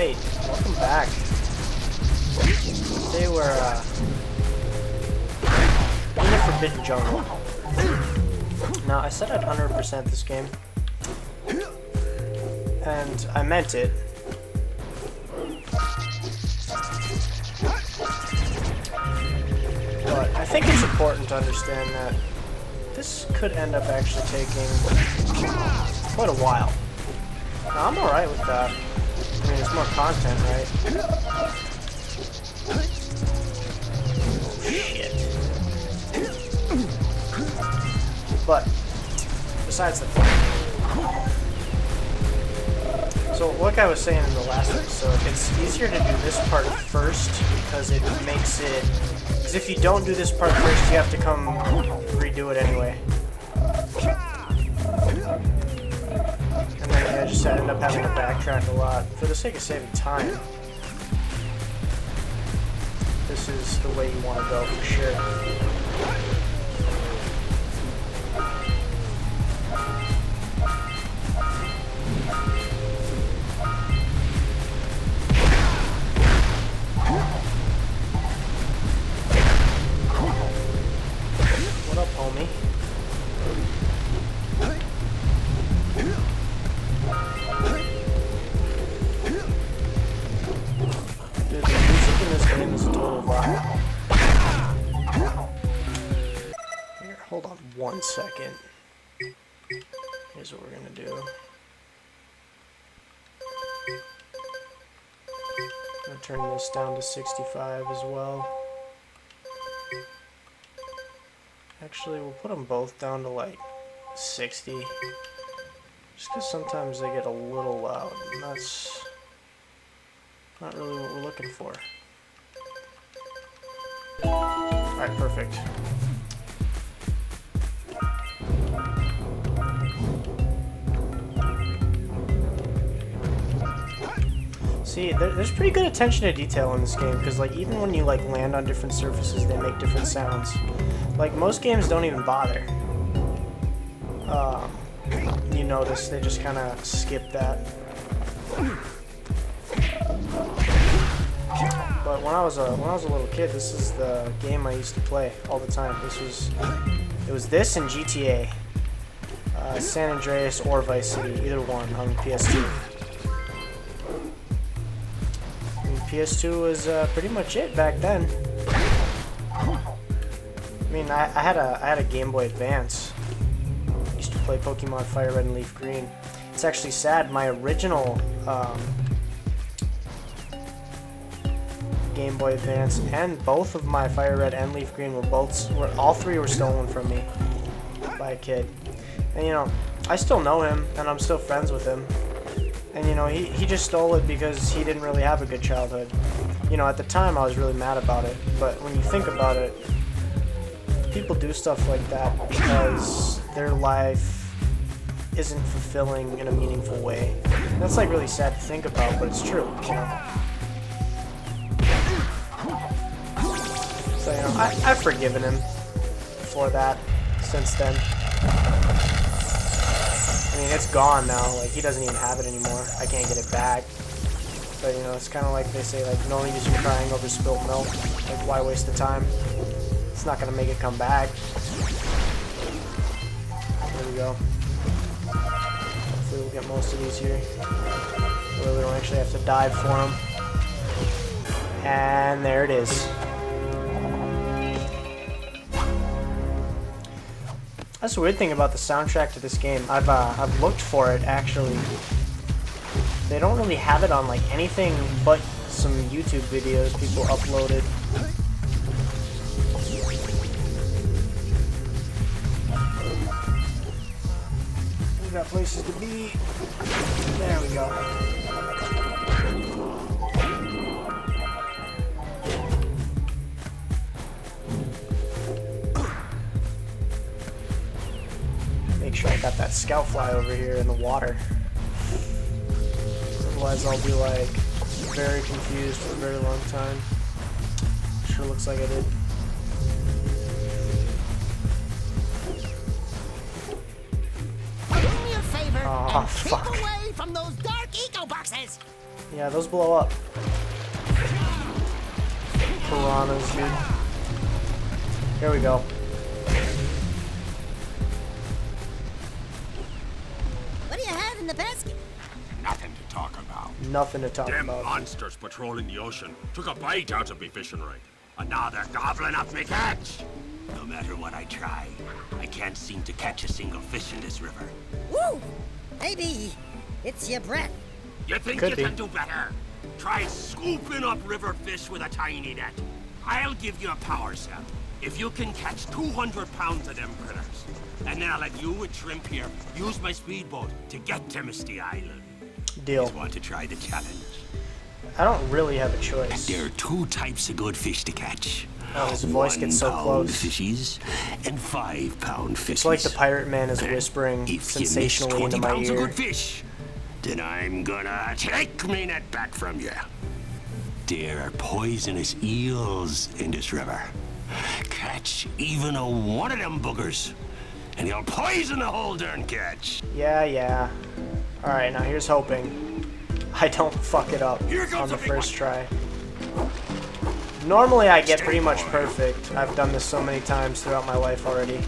Alright, welcome back. Today we're in the Forbidden Jungle. Now, I said I'd 100% this game. And I meant it. But I think it's important to understand that this could end up actually taking quite a while. Now, I'm alright with that. I mean, it's more content, right? Oh, shit. But, besides the point. So, like I was saying in the last episode, it's easier to do this part first because it makes it... Because if you don't do this part first, you have to come redo it anyway. And then I just ended up having to backtrack a lot. For the sake of saving time, this is the way you want to go for sure. What up, homie? Dude, the music in this game is a total vibe. Here, hold on 1 second. Here's what we're gonna do. I'm gonna turn this down to 65 as well. Actually, we'll put them both down to like 60. Just because sometimes they get a little loud, and that's not really what we're looking for. Alright, perfect. See, there's pretty good attention to detail in this game, because like even when you like land on different surfaces, they make different sounds. Like most games don't even bother. You notice they just kind of skip that. But when I was a little kid, this is the game I used to play all the time. It was this and GTA, San Andreas or Vice City, either one on PS2. And PS2 was pretty much it back then. I mean, I had a Game Boy Advance. I used to play Pokemon Fire Red and Leaf Green. It's actually sad. My original Game Boy Advance and both of my Fire Red and Leaf Green all three were stolen from me by a kid. And you know, I still know him and I'm still friends with him. And you know, he just stole it because he didn't really have a good childhood. You know, at the time I was really mad about it, but when you think about it, people do stuff like that because their life isn't fulfilling in a meaningful way. And that's like really sad to think about, but it's true, you know. So, you know, I've forgiven him for that since then. I mean, it's gone now. Like, he doesn't even have it anymore. I can't get it back. But, you know, it's kind of like they say, like, no use in crying over spilled milk. Like, why waste the time? It's not going to make it come back. There we go. Hopefully we'll get most of these here. Where we don't actually have to dive for them. And there it is. That's the weird thing about the soundtrack to this game. I've looked for it, actually. They don't really have it on like anything but some YouTube videos people uploaded. We got places to be. There we go. Make sure I got that scout fly over here in the water. Otherwise I'll be like very confused for a very long time. Sure looks like I did. Do me a favor Oh, and fuck. keep away from those dark eco boxes. Yeah, those blow up. Piranhas, dude. Here we go. What do you have in the basket? Nothing to talk about. Nothing to talk Them about. monsters patrolling the ocean took a bite out of me fishing rig. And now they're gobbling up me catch. No matter what I try, I can't seem to catch a single fish in this river. Woo! Maybe it's your breath. You think Could you be. can do better? Try scooping up river fish with a tiny net. I'll give you a power cell if you can catch 200 pounds of them critters. And then I'll let you with Shrimp here use my speedboat to get to Misty Island. Deal. Just want to try the challenge. I don't really have a choice. There are two types of good fish to catch. Oh, his voice gets so 1 pound close. fishies and 5 pound fishies. It's like the pirate man is whispering If you miss sensationally 20 into my pounds of ear. good fish, then I'm gonna take me net back from you. There are poisonous eels in this river. Catch even a one of them boogers, and you'll poison the whole darn catch. Yeah. Alright, now here's hoping I don't fuck it up Here comes on the the big first one. try. Normally I get Stay pretty much boy. perfect. I've done this so many times throughout my life already.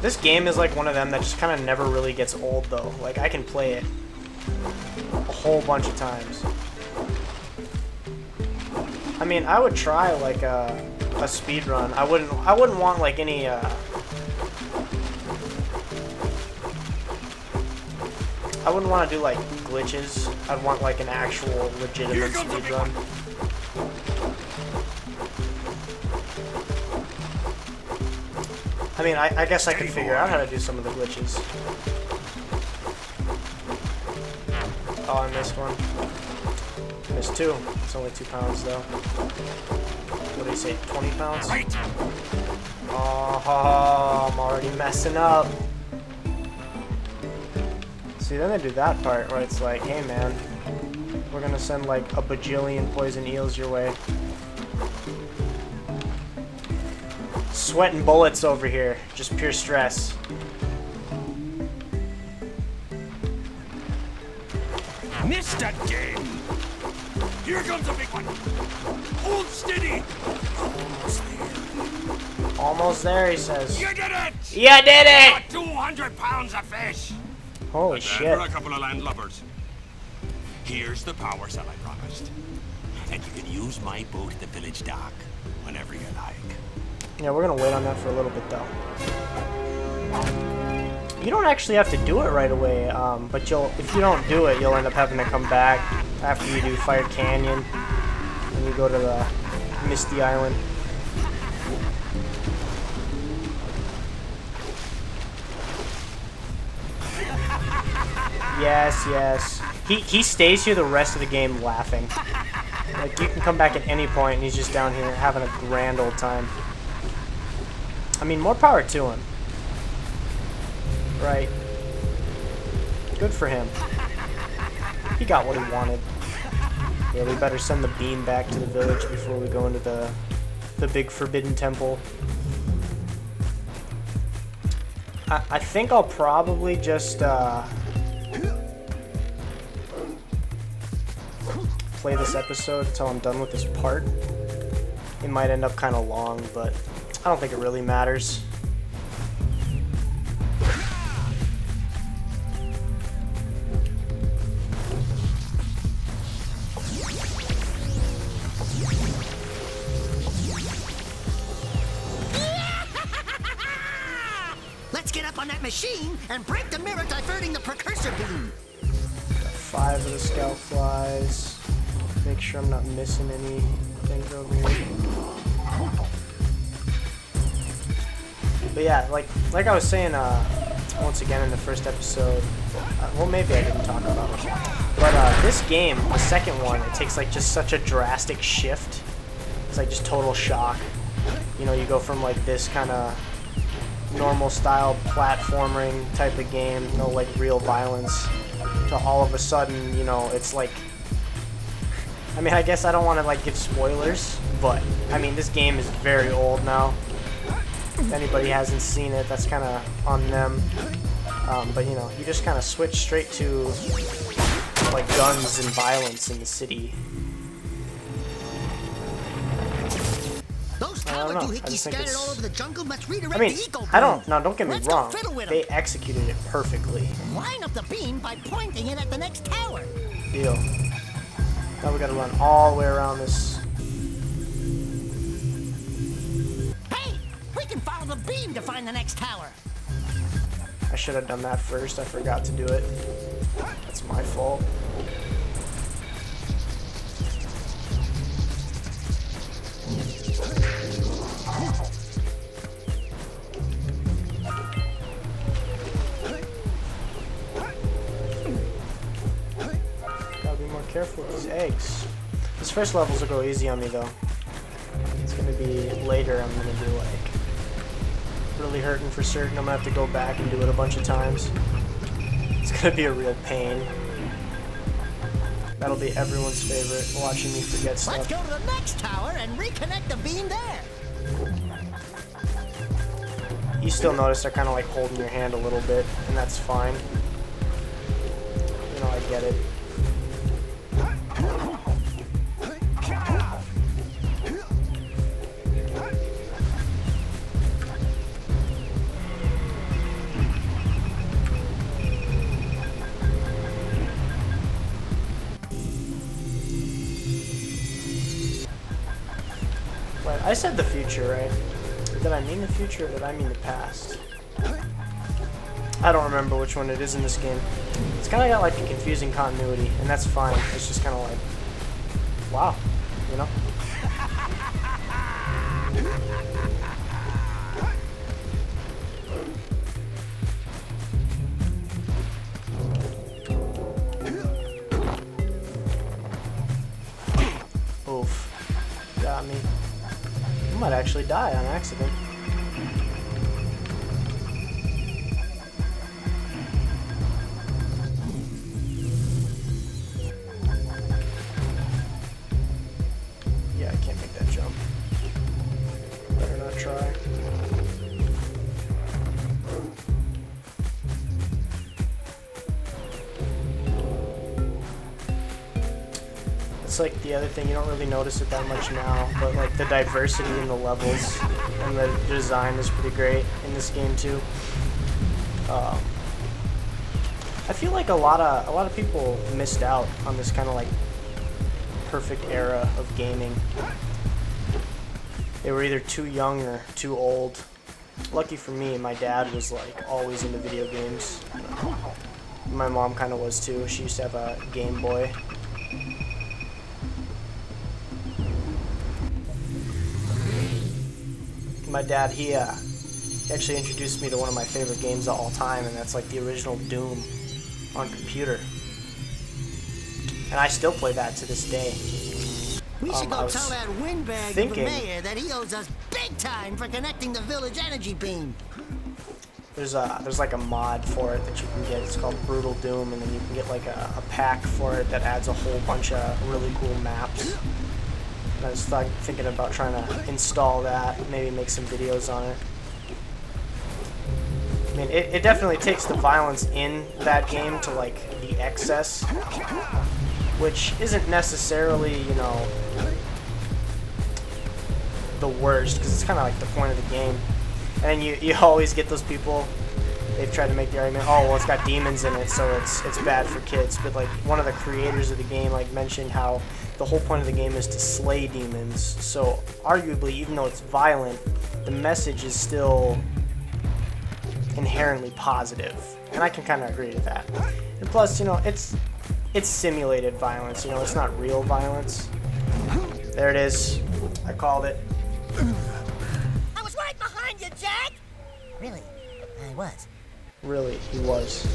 This game is like one of them that just kind of never really gets old though. Like I can play it a whole bunch of times. I mean, I would try like a speed run. I wouldn't want like any I wouldn't want to do like glitches. I'd want like an actual legitimate speed run. I mean, I guess I could figure out how to do some of the glitches. Oh, I missed one. Missed 2. It's only 2 pounds though. What do you say, 20 pounds? Wait. Oh, I'm already messing up. See, then they do that part where it's like, hey man, we're gonna send like a bajillion poison eels your way. Sweating bullets over here, just pure stress. Missed again. Here comes a big one. Hold steady. Almost there. Almost there, he says. You did it. You did it! Got 200 pounds of fish. Holy Not bad shit. for a couple of landlubbers. Here's the power cell I promised. And you can use my boat at the village dock whenever you like. Yeah, we're gonna wait on that for a little bit though. You don't actually have to do it right away, but if you don't do it, you'll end up having to come back after you do Fire Canyon and you go to the Misty Island. Yes. He stays here the rest of the game laughing. Like, you can come back at any point and he's just down here having a grand old time. I mean, more power to him. Right. Good for him. He got what he wanted. Yeah, we better send the beam back to the village before we go into the big forbidden temple. I think I'll probably just play this episode until I'm done with this part. It might end up kind of long, but I don't think it really matters. Let's get up on that machine and break the mirror diverting the precursor beam. Got 5 of the scout flies. Make sure I'm not missing any things over here. But yeah, like I was saying once again in the first episode, well maybe I didn't talk about it, but this game, the second one, it takes like just such a drastic shift. It's like just total shock. You know, you go from like this kind of normal style platforming type of game, no like real violence, to all of a sudden, you know, it's like, I mean, I guess I don't want to like give spoilers, but I mean, this game is very old now. If anybody hasn't seen it, that's kind of on them. But you know, you just kind of switch straight to like guns and violence in the city. Those I don't tower know. I doohickeys just think scattered all it's. over the jungle must redirect I mean, the eco I don't. beam. No, don't get me Let's go wrong. fiddle with 'em. They executed it perfectly. Line up the beam by pointing it at the next tower. Deal. Now we gotta run all the way around this. Hey, we can follow the beam to find the next tower. I should have done that first. I forgot to do it. That's my fault. Gotta be more careful with these eggs. This first levels will go easy on me though. It's gonna be later I'm gonna be like really hurting for certain. I'm gonna have to go back and do it a bunch of times. It's gonna be a real pain. That'll be everyone's favorite, watching me forget stuff. Let's go to the next tower and reconnect the beam there. You still notice they're kind of like holding your hand a little bit, and that's fine. You know, I get it. Right, I said the future, right? Did I mean the future or did I mean the past? I don't remember which one it is in this game. It's kind of got like a confusing continuity, and that's fine. It's just kind of like, wow, you know? Oof. Got me. I might actually die on accident. Yeah, I can't make that jump. Better not try. It's like the other thing, you don't really notice it that much now, but like the diversity in the levels and the design is pretty great in this game too. I feel like a lot of people missed out on this kind of like perfect era of gaming. They were either too young or too old. Lucky for me, my dad was like always into video games. My mom kind of was too. She used to have a Game Boy. My dad, he actually introduced me to one of my favorite games of all time, and that's like the original Doom on computer. And I still play that to this day. We should I go was tell that windbag of the thinking- mayor that he owes us big time for connecting the village energy beam. There's like a mod for it that you can get. It's called Brutal Doom, and then you can get like a pack for it that adds a whole bunch of really cool maps. And I was thinking about trying to install that, maybe make some videos on it. I mean, it definitely takes the violence in that game to like the excess, which isn't necessarily, you know, the worst, because it's kind of like the point of the game. And you always get those people, they've tried to make the argument, oh, well, it's got demons in it, so it's bad for kids. But like one of the creators of the game like mentioned how the whole point of the game is to slay demons. So arguably, even though it's violent, the message is still inherently positive. And I can kind of agree with that. And plus, you know, it's simulated violence, you know, it's not real violence. There it is. I called it. I was right behind you, Jack! Really? I was. Really, he was.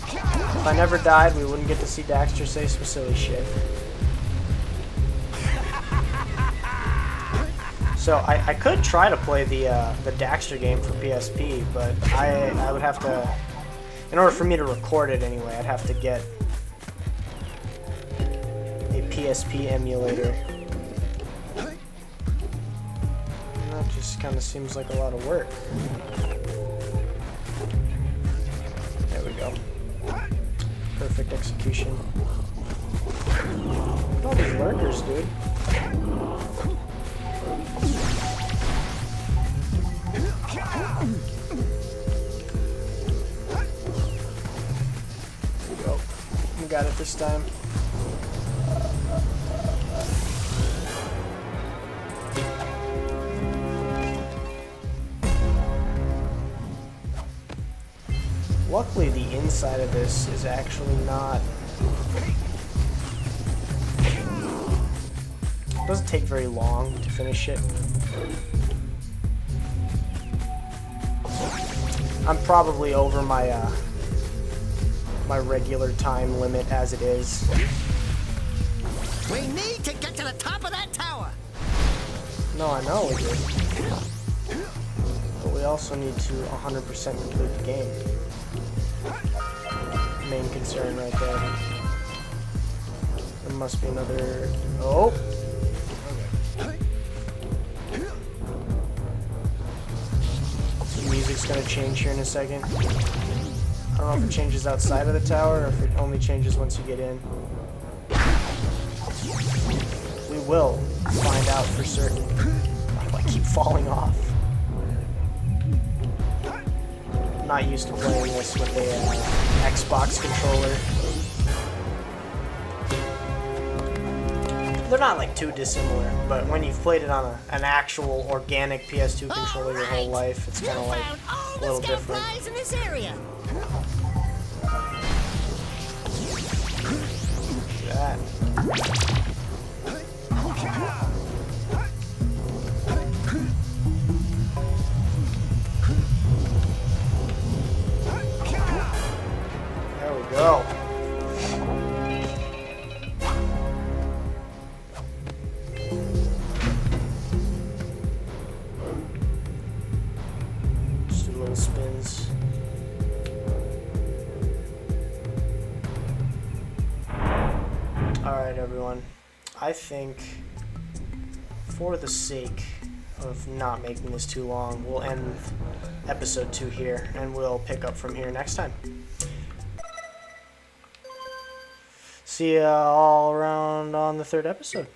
If I never died, we wouldn't get to see Daxter say some silly shit. So I could try to play the Daxter game for PSP, but I would have to, in order for me to record it anyway, I'd have to get a PSP emulator. And that just kind of seems like a lot of work. There we go. perfect execution. Look at all these lurkers, dude. There we go. We got it this time. Luckily, the inside of this is actually not... It doesn't take very long to finish it. I'm probably over my my regular time limit as it is. We need to get to the top of that tower. No, I know we do. But we also need to 100% complete the game. Main concern right there. There must be another... Oh! The music's gonna change here in a second. I don't know if it changes outside of the tower or if it only changes once you get in. We will find out for certain. Why do I keep falling off? I'm not used to playing this with a Xbox controller. They're not like too dissimilar, but when you've played it on an actual organic PS2 controller your whole life, it's kind of like a little different. In this area. Look at that. There we go. Just do little spins. Alright, everyone. I think, for the sake of not making this too long, we'll end episode 2 here, and we'll pick up from here next time. See ya all around on the 3rd episode.